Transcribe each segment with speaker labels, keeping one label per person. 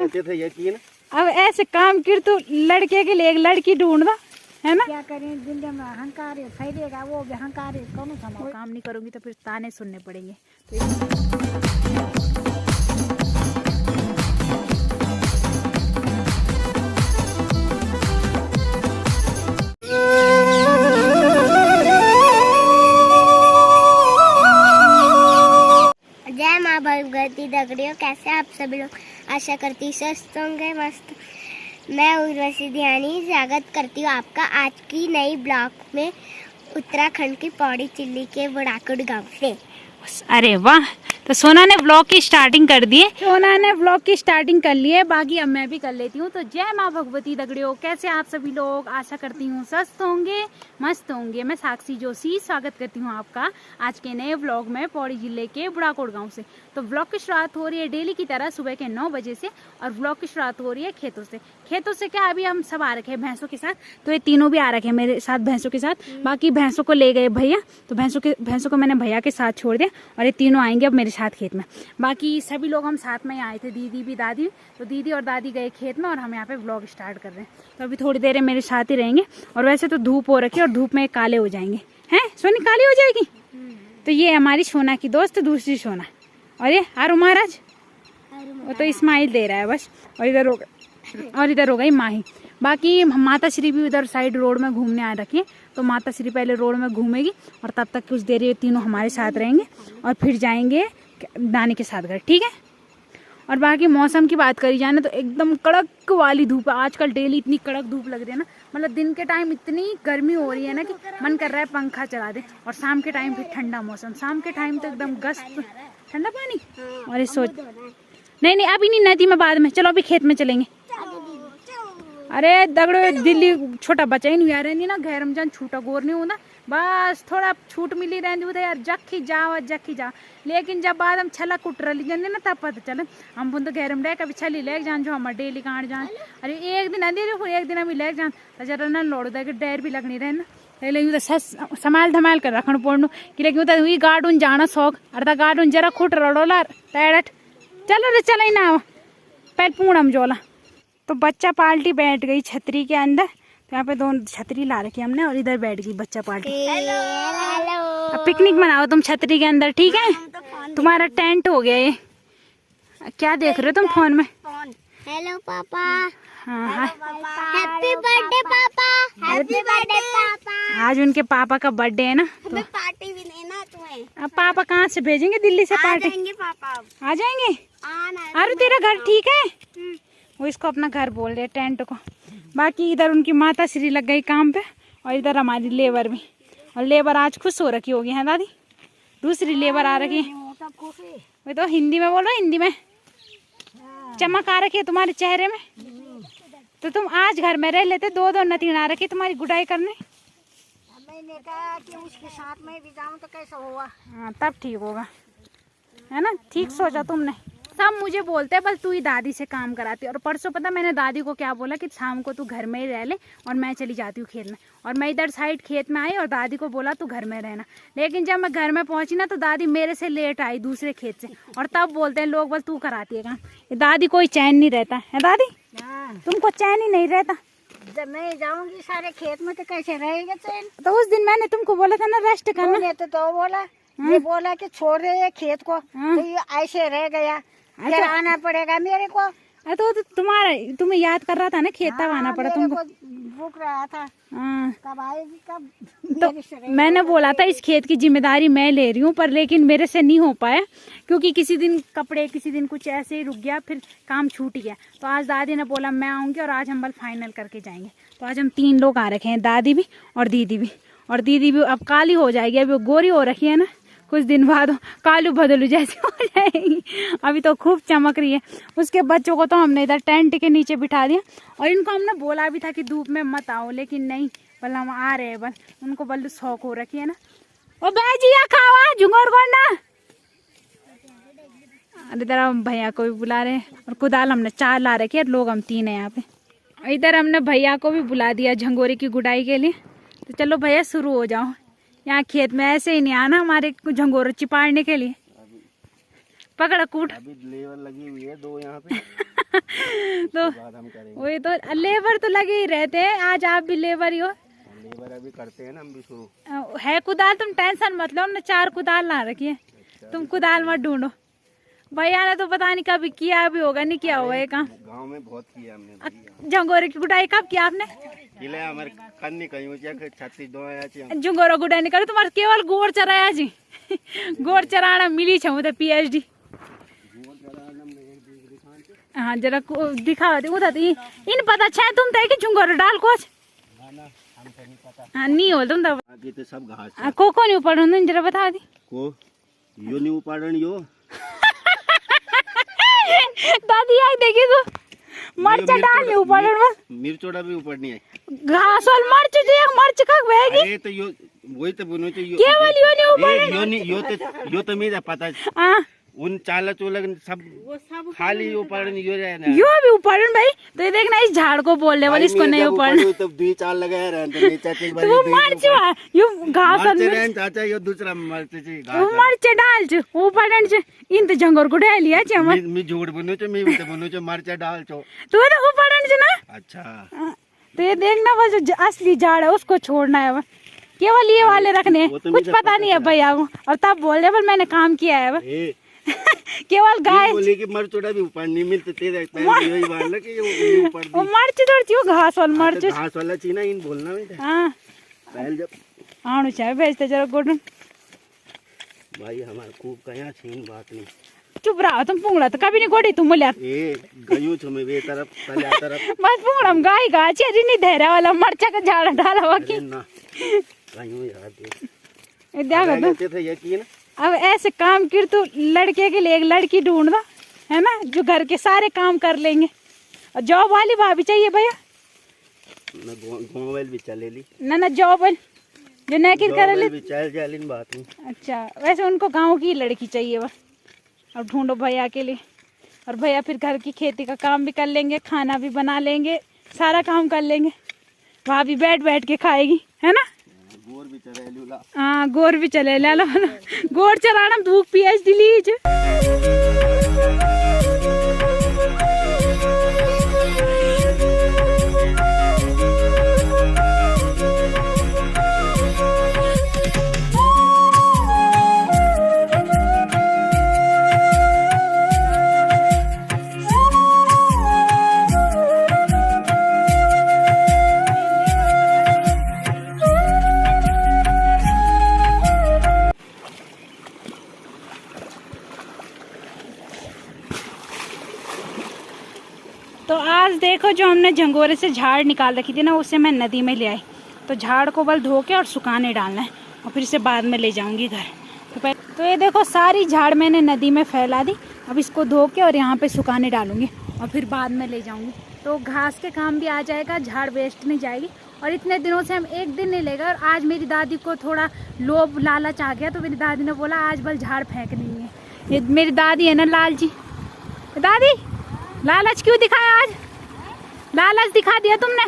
Speaker 1: थे यकीन।
Speaker 2: अब ऐसे काम कर तो लड़के के लिए एक लड़की ढूंढना है ना।
Speaker 3: क्या करें, जिंदगी में अहंकार है, फैलेगा वो भी अहंकार है, कौन सा
Speaker 2: काम नहीं करूंगी तो फिर ताने सुनने पड़ेंगे।
Speaker 4: जय माँ भगवती दगड़ियों, कैसे आप सभी लोग? आशा करती स्वस्थ होंगे, मस्त। मैं उर्वशी ध्यानी स्वागत करती हूँ आपका आज की नई ब्लॉग में, उत्तराखंड की पौड़ी चिल्ली के बुढ़ाकुड़ गांव से।
Speaker 2: अरे वाह, तो सोना ने ब्लॉग की स्टार्टिंग कर दी है। सोना ने ब्लॉग की स्टार्टिंग कर ली है, बाकी अब मैं भी कर लेती हूँ। तो जय माँ भगवती दगड़ियों, कैसे आप सभी लोग? आशा करती हूँ स्वस्थ होंगे, मस्त होंगे। मैं साक्षी जोशी स्वागत करती हूँ आपका आज के नए ब्लॉग में पौड़ी जिले के बुढ़ाकोट गांव से। तो ब्लॉग की शुरुआत हो रही है डेली की तरह सुबह के 9 बजे से, और ब्लॉग की शुरुआत हो रही है खेतों से। खेतों से क्या, अभी हम सब आ रखे हैं भैंसों के साथ, तो ये तीनों भी आ रखे हैं मेरे साथ भैंसों के साथ। बाकी भैंसों को ले गए भैया, तो भैंसों को मैंने भैया के साथ छोड़ दिया, और ये तीनों आएंगे अब मेरे साथ खेत में। बाकी सभी लोग हम साथ में ही आए थे, दीदी भी, दादी। तो दीदी और दादी गए खेत में, और हम यहाँ पे ब्लॉग स्टार्ट कर रहे हैं। तो अभी थोड़ी देर मेरे साथ ही रहेंगे। और वैसे तो धूप हो रखी है, और धूप में काले हो जाएंगे। हैं सोनी, काली हो जाएगी। तो ये हमारी सोना की दोस्त, दूसरी सोना। और ये आरू महाराज, वो तो स्माइल दे रहा है बस। और इधर हो गई माही। बाकी माता श्री भी उधर साइड रोड में घूमने आ रखी है, तो माता श्री पहले रोड में घूमेगी, और तब तक कुछ देर ये तीनों हमारे साथ रहेंगे, और फिर जाएंगे नानी के साथ घर, ठीक है। और बाकी मौसम की बात करी जाए ना, तो एकदम कड़क वाली धूप है आजकल। डेली इतनी कड़क धूप लग रही है ना, मतलब दिन के टाइम इतनी गर्मी हो रही है ना कि मन कर रहा है पंखा चला दे। और शाम के टाइम फिर ठंडा मौसम, शाम के टाइम तो एकदम गस्त ठंडा पानी। और ये सोच, नहीं अभी नहीं, नदी में बाद में, चलो अभी खेत में चलेंगे। अरे दगड़ो, दिल्ली छोटा बच्चा ही नहीं यार, नहीं ना घर में जान छूटा गोर नहीं होता, बस थोड़ा छूट मिली रहती होता यार, जखी जाओ। लेकिन जब बाद हम छला कुट रही जाने ना, तब पता चले हम बुन तो घर में रह कभी छली लेके जान, जो हमारे डेली काट जान। अरे एक दिन आदि एक दिन अभी लेके जान, तो जरा ना लौड़ दे डर भी लगनी रहे ना, लेकिन संभाल धमाल कर रखना पड़नू कि, लेकिन हुई गार्डन जाना शौक, अर्धा गार्डन जरा खुट रडोला तैरट चलो रे, चल ना पैर पूणम जोला। तो बच्चा पार्टी बैठ गई छतरी के अंदर, तो यहाँ पे 2 छतरी ला रखी हमने, और इधर बैठ गई बच्चा पार्टी। अब पिकनिक मनाओ तुम छतरी के अंदर, ठीक है। तुम्हारा टेंट हो गया ये। क्या देख रहे हो तुम फोन में?
Speaker 4: हेलो पापा।
Speaker 2: हाँ,
Speaker 4: हैप्पी बर्थडे पापा, हैप्पी बर्थडे पापा।
Speaker 2: आज उनके पापा का बर्थडे है ना, तो
Speaker 4: पार्टी भी देना तुम्हें।
Speaker 2: अब पापा कहाँ से भेजेंगे? दिल्ली से पार्टी
Speaker 4: पापा
Speaker 2: आ जाएंगे। अरे तेरा घर ठीक है? वो इसको अपना घर बोल रहे टेंट को। बाकी इधर उनकी माता श्री लग गई काम पे, और इधर हमारी लेबर भी। और लेबर आज खुश हो रखी होगी, है दादी? दूसरी लेबर आ रखी है, वो तो हिंदी में बोलो, हिंदी में चमक आ रखी है तुम्हारे चेहरे में। तो तुम आज घर में रह लेते, 2 नतीन आ रखी तुम्हारी गुडाई करने।
Speaker 3: मैंने कहा कि उसके साथ में भी जाऊं तो कैसा होगा।
Speaker 2: हाँ तब ठीक होगा, है ना, ठीक सोचा तुमने। सब मुझे बोलते हैं बस तू ही दादी से काम कराती है। और परसों पता मैंने दादी को क्या बोला कि शाम को तू घर में ही रह ले, और मैं चली जाती हूँ खेत में। और मैं इधर साइड खेत में आई, और दादी को बोला तू घर में रहना। लेकिन जब मैं घर में पहुंची ना, तो दादी मेरे से लेट आई दूसरे खेत से, और तब बोलते हैं लोग बस तू कराती है काम। दादी कोई चैन नहीं रहता है दादी, तुमको चैन ही नहीं रहता।
Speaker 3: जब मैं जाऊंगी सारे खेत में तो कैसे रहेगा चैन?
Speaker 2: तो उस दिन मैंने तुमको बोला था ना रेस्ट करना।
Speaker 3: तो बोला, ये बोला कि छोड़ रहे हैं खेत को, तो ये ऐसे रह गया, फिर आना पड़ेगा मेरे को।
Speaker 2: अरे तो तुम्हें याद कर रहा था ना, खेत तब आना पड़ा तुमको।
Speaker 3: भूख रहा था, कब आएगी कब।
Speaker 2: तो मैंने बोला था इस खेत की जिम्मेदारी मैं ले रही हूँ, पर लेकिन मेरे से नहीं हो पाया, क्योंकि किसी दिन कपड़े, किसी दिन कुछ ऐसे ही रुक गया, फिर काम छूट गया। तो आज दादी ने बोला मैं आऊँगी, और आज हम बल फाइनल करके जाएंगे। तो आज हम 3 लोग आ रखे हैं, दादी भी और दीदी भी। और दीदी भी अब काली हो जाएगी, अभी वो गोरी हो रखी है ना, कुछ दिन बाद कालू बदलू जैसी हो जाएगी। अभी तो खूब चमक रही है। उसके बच्चों को तो हमने इधर टेंट के नीचे बिठा दिया, और इनको हमने बोला भी था कि धूप में मत आओ, लेकिन नहीं, बल हम आ रहे हैं। बल उनको बल शौक हो रखी है ना। ओ भैया खावा झुंगोर गोंडा। अरे इधर हम भैया को भी बुला रहे हैं, और कुदाल हमने 4 ला रखी है, लोग हम 3 हैं यहाँ पे। इधर हमने भैया को भी बुला दिया झंगोरे की गुडाई के लिए। तो चलो भैया शुरू हो जाओ। यहाँ खेत में ऐसे ही नहीं आना हमारे झंगोर चिपाड़ने के लिए। पकड़ा कूट,
Speaker 1: अभी लेबर लगी हुई है 2 यहाँ पे।
Speaker 2: तो
Speaker 1: बाद हम करेंगे।
Speaker 2: वही तो लेबर तो लगे ही रहते हैं, आज आप भी लेबर ही हो।
Speaker 1: लेबर अभी करते हैं ना हम भी शुरू।
Speaker 2: है कुदाल, तुम टेंशन मत लो, हमने 4 कुदाल ला रखी है, तुम कुदाल मत ढूंढो। भैया ने तो पता नहीं कभी किया भी होगा, नहीं किया होगा ये काम।
Speaker 1: गांव में बहुत किया हमने।
Speaker 2: झंगोरे की गुडाई कब किया आपने?
Speaker 1: किले हमारे कन्नी कहीं हो जाए 36 दो आया छी।
Speaker 2: झंगोरा गुडाई नहीं करे, तुम्हारे केवल गोड़ चराया जी। गोड़ चराना मिली छे मुझे PhD। हाँ जरा दिखा दे उधर इन पता छे तुम तो कि झुंगोर डाल कुछ हाँ नहीं हो तुम तो
Speaker 1: आगे तो सब घास
Speaker 2: को नहीं ऊपर जरा बता दी
Speaker 1: को यो नहीं उपाड़न यो
Speaker 2: दादी आई देखी तू मर्चा डाल नहीं ऊपर
Speaker 1: मिर्चोड़ा भी ऊपड़नी है
Speaker 2: घास और मर्च जो मर्च कब बेगी
Speaker 1: अरे तो यो वही तो बोलो तो यो
Speaker 2: केवल यो नहीं ऊपर
Speaker 1: यो नहीं यो तो मेरा पता
Speaker 2: हां
Speaker 1: उन चाला चोलक सब खाली उपाड़न यो रहे ना
Speaker 2: यो भी ऊपरन भाई तो ये देखना इस झाड़ को बोलने वाली इसको नहीं ऊपरन
Speaker 1: तो 2-4 लगाए रहे तो नीचे ठीक
Speaker 2: तो वो मर्च यो घास और
Speaker 1: मर्च चाचा यो दूसरा मर्च छी
Speaker 2: वो मर्च डाल छ ऊपरन छ इन तो जंगोर को डाल लिया छ हम
Speaker 1: मी झूठ बोलूं छ मी तो बोलूं छ मर्च डाल छो
Speaker 2: तो तो ऊपरन छ ना
Speaker 1: अच्छा
Speaker 2: तो ये देखना वो जो असली झाड़ है उसको छोड़ना है केवल ये वाले रखने कुछ पता नहीं है भैया को और तब बोल रहे पर मैंने काम किया है केवल गाय
Speaker 1: बोली कि मर्चोड़ा भी ऊपर नहीं मिलते तेरे यही बात ना कि ये ऊपर
Speaker 2: वो मर्च तोड़ती हो घास वाला मर्च
Speaker 1: घास वाला चीना इन बोलना बेटा
Speaker 2: हां
Speaker 1: पहले जब
Speaker 2: आणु चाहे भेजते जरा गोडन
Speaker 1: भाई हमार खूब कया छीन बात नहीं
Speaker 2: चुप रहो तुम पुंगड़ा तो कभी नहीं गोड़ी तुम बोलिया
Speaker 1: ए गयो छ मैं बे तरफ तले तरफ
Speaker 2: बस पुंगड़म गाय गाछ है नहीं धैर्य वाला मर्चा का झाड़ डाला बाकी
Speaker 1: ना गयो यार
Speaker 2: ये देखो
Speaker 1: कहते थे यकीन
Speaker 2: अब ऐसे काम कर तो लड़के के लिए एक लड़की ढूंढना है ना जो घर के सारे काम कर लेंगे और जॉब वाली भाभी चाहिए भैया
Speaker 1: ना मोबाइल भी चले ली
Speaker 2: ना जॉब वाली जो नौकरी कर ले
Speaker 1: भी चल जालिन बात नहीं
Speaker 2: अच्छा वैसे उनको गांव की लड़की चाहिए बस अब ढूंढो भैया के लिए और भैया फिर घर की खेती का काम भी कर लेंगे खाना भी बना लेंगे सारा काम कर लेंगे भाभी बैठ बैठ के खाएगी है ना
Speaker 1: गोर भी चले लूला
Speaker 2: हाँ गोर भी चले ले लो गोर चलाना भूख PhD लीज तो आज देखो जो हमने झंगोरे से झाड़ निकाल रखी थी ना उसे मैं नदी में ले आई तो झाड़ को बल धो के और सुखाने डालना है और फिर इसे बाद में ले जाऊंगी घर तो ये देखो सारी झाड़ मैंने नदी में फैला दी अब इसको धो के और यहाँ पे सुखाने डालूंगी और फिर बाद में ले जाऊंगी तो घास के काम भी आ जाएगा झाड़ वेस्ट नहीं जाएगी और इतने दिनों से हम एक दिन नहीं लेगा और आज मेरी दादी को थोड़ा लोभ लालच आ गया तो मेरी दादी ने बोला आज बल झाड़ फेंकनी है ये मेरी दादी है ना लालची दादी लालच क्यों दिखाया आज लालच दिखा दिया तुमने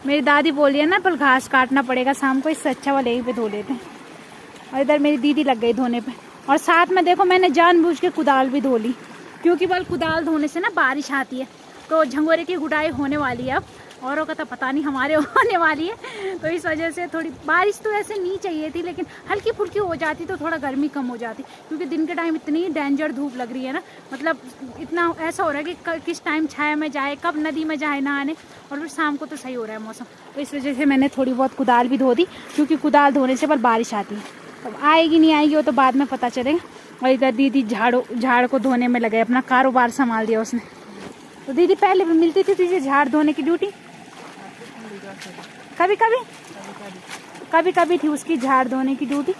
Speaker 2: मेरी दादी बोल रही है ना पर घास काटना पड़ेगा शाम को इससे अच्छा वाले यहीं पे धो लेते हैं और इधर मेरी दीदी लग गई धोने पे और साथ में देखो मैंने जानबूझ के कुदाल भी धो ली क्योंकि बल कुदाल धोने से ना बारिश आती है तो झंगोरे की गुडाई होने वाली है अब औरों का तो पता नहीं हमारे होने वाली है तो इस वजह से थोड़ी बारिश तो ऐसे नहीं चाहिए थी लेकिन हल्की फुल्की हो जाती तो थोड़ा गर्मी कम हो जाती क्योंकि दिन के टाइम इतनी डेंजर धूप लग रही है ना मतलब इतना ऐसा हो रहा है कि किस टाइम छाया में जाए कब नदी में जाए नहाने और फिर शाम को तो सही हो रहा है मौसम तो इस वजह से मैंने थोड़ी बहुत कुदाल भी धो दी क्योंकि कुदाल धोने से बल बारिश आती है अब आएगी नहीं आएगी वो तो बाद में पता चलेगा और इधर दीदी झाड़ को धोने में लगे अपना कारोबार संभाल दिया उसने तो दीदी पहले भी मिलती थी तुझे झाड़ धोने की ड्यूटी कभी कभी थी उसकी झाड़ धोने की ड्यूटी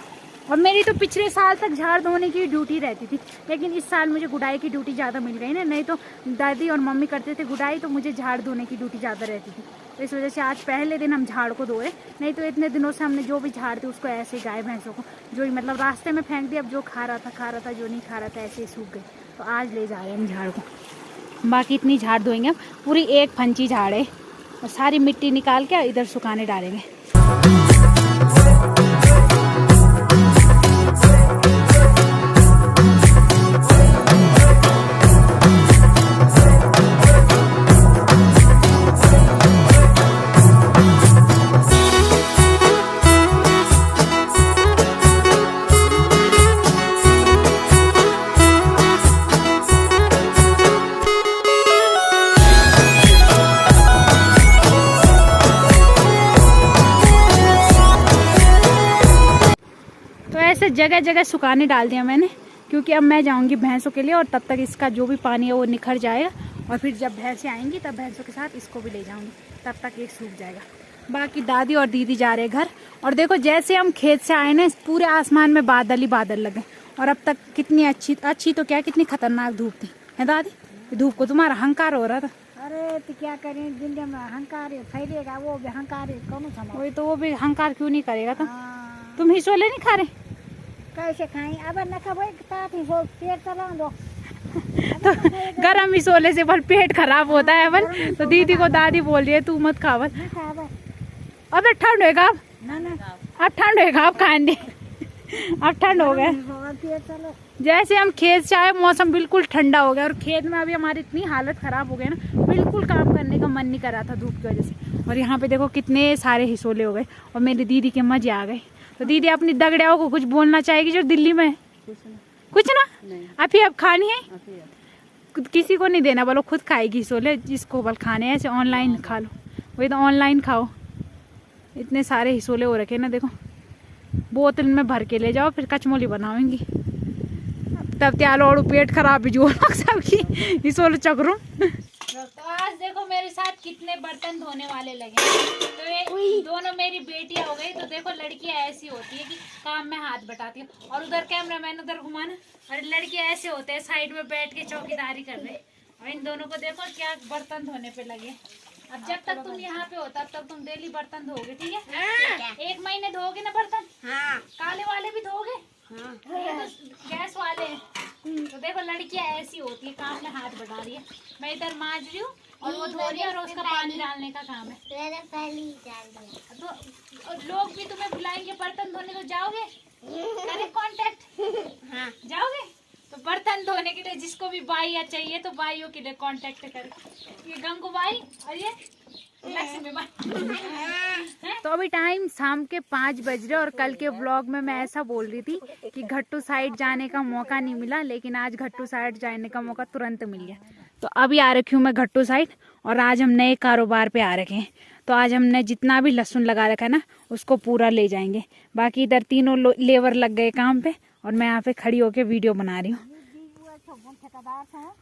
Speaker 2: और मेरी तो पिछले साल तक झाड़ धोने की ड्यूटी रहती थी लेकिन इस साल मुझे गुडाई की ड्यूटी ज़्यादा मिल गई ना नहीं तो दादी और मम्मी करते थे गुडाई तो मुझे झाड़ धोने की ड्यूटी ज़्यादा रहती थी तो इस वजह से आज पहले दिन हम झाड़ को धोए नहीं तो इतने दिनों से हमने जो भी झाड़ थे उसको ऐसे गाय भैंसों को जो ही मतलब रास्ते में फेंक दिया अब जो खा रहा था जो नहीं खा रहा था ऐसे ही सूख गए तो आज ले जा रहे हैं हम झाड़ को बाकी इतनी झाड़ धोएंगे हम पूरी एक फंची झाड़ है और सारी मिट्टी निकाल के इधर सुखाने डालेंगे जगह जगह सुखाने डाल दिया मैंने, क्योंकि अब मैं जाऊंगी भैंसों के लिए और तब तक इसका जो भी पानी है वो निखर जाएगा और फिर जब भैंसें आएंगी तब भैंसों के साथ इसको भी ले जाऊंगी, तब तक ये सूख जाएगा। बाकी दादी और दीदी जा रहे हैं घर। और देखो जैसे हम खेत से आए ना पूरे आसमान में बादल ही बादल लगे और अब तक कितनी अच्छी तो क्या कितनी खतरनाक धूप थी है दादी। धूप को तुम्हारा अहंकार हो रहा था।
Speaker 3: अरे तो क्या करें, दुनिया में अहंकार फैलेगा, वो भी अहंकार कौन समझ।
Speaker 2: वही तो, वो भी अहंकार क्यों नहीं करेगा। तो
Speaker 3: हाँ।
Speaker 2: तुम हिसोले नहीं खा रहे?
Speaker 3: कैसे खाएं अब न खबो पेट चला दो।
Speaker 2: तो गरम हिसोले से बल पेट खराब होता है बल। तो दीदी को दादी बोल रही है तू मत खा बल। अबे ठंड होगा अब, अब ठंड होगा अब खाने। अब ठंड हो गया। जैसे हम खेत से आए मौसम बिल्कुल ठंडा हो गया और खेत में अभी हमारी इतनी हालत खराब हो गई ना, बिल्कुल काम करने का मन नहीं कर रहा था धूप की वजह से। और यहाँ पे देखो कितने सारे हिसोले हो गए और मेरी दीदी के मजे आ गए। तो दीदी अपनी दगड़ियाओं को कुछ बोलना चाहेगी जो दिल्ली में है? कुछ ना अभी अब खानी है, किसी को नहीं देना, बोलो खुद खाएगी हिसोले, जिसको बल खाने हैं ऐसे ऑनलाइन खा लो। वही तो ऑनलाइन खाओ। इतने सारे हिसोले हो रखे ना, देखो बोतल में भर के ले जाओ फिर कचमोली बनाऊंगी। तब त्याल और पेट खराब भी जो सबकी हिसोले चकरूं। तो आज देखो मेरे साथ कितने बर्तन धोने वाले लगे। तो ये दोनों मेरी बेटियां हो गई। तो देखो लड़कियां ऐसी होती है कि काम में हाथ बटाती है। और उधर कैमरामैन उधर घुमाना, और लड़कियां ऐसे होते हैं साइड में बैठ के चौकीदारी कर रहे। और इन दोनों को देखो क्या बर्तन धोने पे लगे। अब जब तक तुम यहाँ पे हो तब तक तुम डेली बर्तन धोगे, ठीक है? 1 महीने धोगे ना बर्तन? हाँ। काले वाले भी धोगे? हाँ। ये तो गैस वाले हैं। तो देखो लड़कियां ऐसी होती है, काम में हाथ बढ़ा रही है। मैं इधर मांज रही हूँ और वो धो रही है और उसका पानी डालने का काम है। तो लोग भी तुम्हें बुलाएंगे बर्तन धोने, तो जाओगे? करे कांटेक्ट? हाँ। जाओगे? तो बर्तन धोने के लिए जिसको भी बाइया चाहिए तो बाइयों के लिए कांटेक्ट करें। ये गंगू बाई और ये लक्ष्मी बाई। तो अभी टाइम शाम के 5 बज रहे और कल के व्लॉग में मैं ऐसा बोल रही थी कि घट्टू साइड जाने का मौका नहीं मिला, लेकिन आज घट्टू साइड जाने का मौका तुरंत मिल गया। तो अभी आ रखी हूँ मैं घट्टू साइड और आज हम नए कारोबार पे आ रखे हैं। तो आज हमने जितना भी लहसुन लगा रखा है ना उसको पूरा ले जाएंगे। बाकी इधर तीनों लेबर लग गए काम पे और मैं यहाँ पे खड़ी होके वीडियो बना रही हूँ।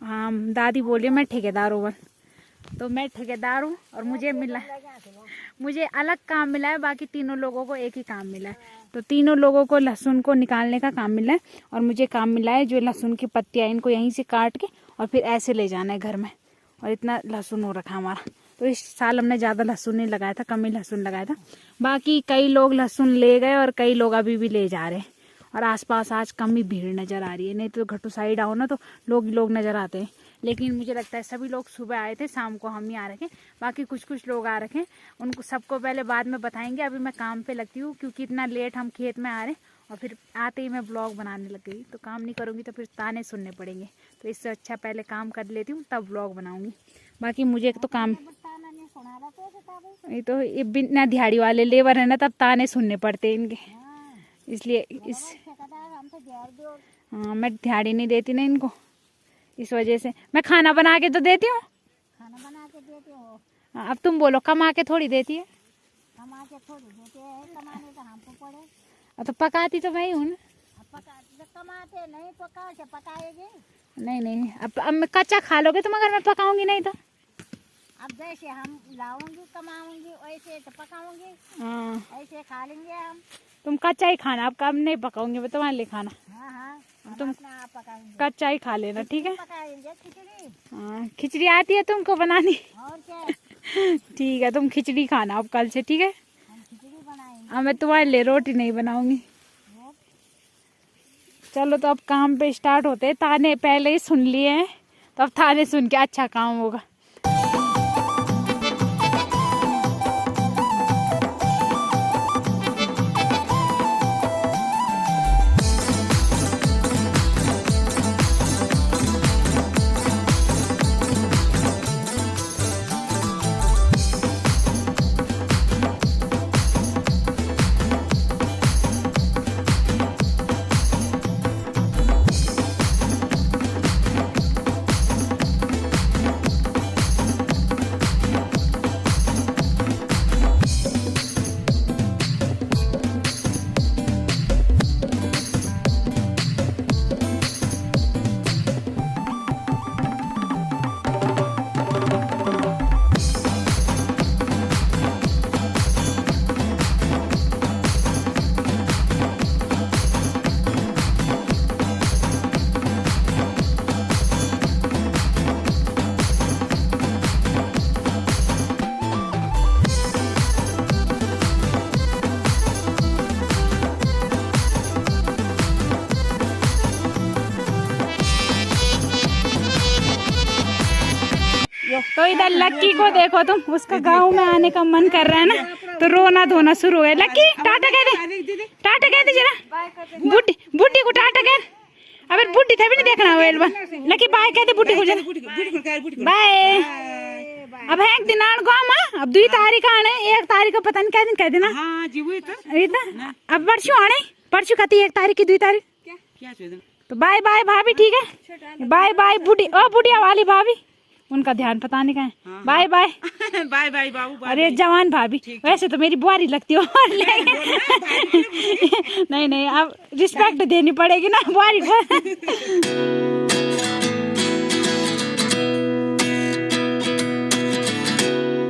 Speaker 2: हाँ दादी बोलिए मैं ठेकेदार हूँ। तो मैं ठेकेदार हूँ और मुझे अलग काम मिला है, बाकी तीनों लोगों को एक ही काम मिला है। तो तीनों लोगों को लहसुन को निकालने का काम मिला है और मुझे काम मिला है जो लहसुन की पत्तियाँ इनको यहीं से काट के और फिर ऐसे ले जाना है घर में। और इतना लहसुन हो रखा हमारा। तो इस साल हमने ज़्यादा लहसुन नहीं लगाया था, कम ही लहसुन लगाया था। बाकी कई लोग लहसुन ले गए और कई लोग अभी भी ले जा रहे हैं। और आसपास आज कम ही भीड़ नज़र आ रही है, नहीं तो घट्टू साइड आओ ना तो लोग नज़र आते हैं। लेकिन मुझे लगता है सभी लोग सुबह आए थे, शाम को हम ही आ रखे। बाकी कुछ लोग आ रखे, उनको सबको पहले बाद में बताएंगे। अभी मैं काम पे लगती हूँ क्योंकि इतना लेट हम खेत में आ रहे और फिर आते ही मैं ब्लॉग बनाने लग गई। तो काम नहीं करूँगी तो फिर ताने सुनने पड़ेंगे। तो इससे अच्छा पहले काम कर लेती हूँ तब ब्लॉग बनाऊँगी। बाकी मुझे तो काम ये तो ये बिना दिहाड़ी वाले लेबर है ना, तब ताने सुनने पड़ते हैं इनके, इसलिए हाँ मैं दिहाड़ी नहीं देती ना इनको, इस वजह से। मैं खाना बना के तो देती हूँ, अब तुम बोलो कमा के थोड़ी देती है। तो पकाती तो मैं ही हूँ ना।
Speaker 3: कमाते नहीं तो कैसे पकाएगी?
Speaker 2: नहीं अब मैं कच्चा खा लोगे तो मगर मैं पकाऊंगी नहीं तो।
Speaker 3: अब जैसे हम लाऊंगी कमाऊंगी वैसे तो पकाऊंगी।
Speaker 2: हाँ
Speaker 3: ऐसे खा लेंगे हम।
Speaker 2: तुम कच्चा ही खाना, अब कब नहीं पकाऊंगी मैं तुम्हारे लिए खाना।
Speaker 3: हाँ
Speaker 2: तुम
Speaker 3: आप पकाएंगे,
Speaker 2: कच्चा ही खा लेना, ठीक है?
Speaker 3: पकाएंगे खिचड़ी।
Speaker 2: हाँ खिचड़ी आती है तुमको बनानी?
Speaker 3: और क्या?
Speaker 2: ठीक है तुम खिचड़ी खाना अब कल से, ठीक है?
Speaker 3: हम खिचड़ी बनाएंगे।
Speaker 2: अब मैं तुम्हारे लिए रोटी नहीं बनाऊंगी। चलो तो अब काम पे स्टार्ट होते हैं। ताने पहले ही सुन लिए हैं तो अब ताने सुन के अच्छा काम होगा। तो इधर लक्की को देखो तुम, उसका गांव में आने का मन कर रहा है ना, तो रोना धोना शुरू हो गया। लक्की टाटा कह दे, टाटा कह दे जरा, बुड्ढी बुड्ढी को टाटा कह। अबे बुड्ढी था भी नहीं देखना वेलवा। लक्की बाय कह दे बुड्ढी को जरा, बाय। अब है एक दिन आण को मां, अब 2 तारीख आने, 1 तारीख को पता नहीं क्या दिन कह देना। हां जी वो तो अब परसों आने, परसों कहती 1 तारीख की 2 तारीख क्या तो बाय बाय भाभी, ठीक है बाय बाय। बुढ़ी ओ बुढ़िया वाली भाभी, उनका ध्यान पता नहीं कहाँ है। बाय बाय बाय बाय बाबू। अरे जवान भाभी, वैसे तो मेरी बुआरी लगती हो नहीं नहीं, अब रिस्पेक्ट देनी पड़ेगी ना बुआरी को।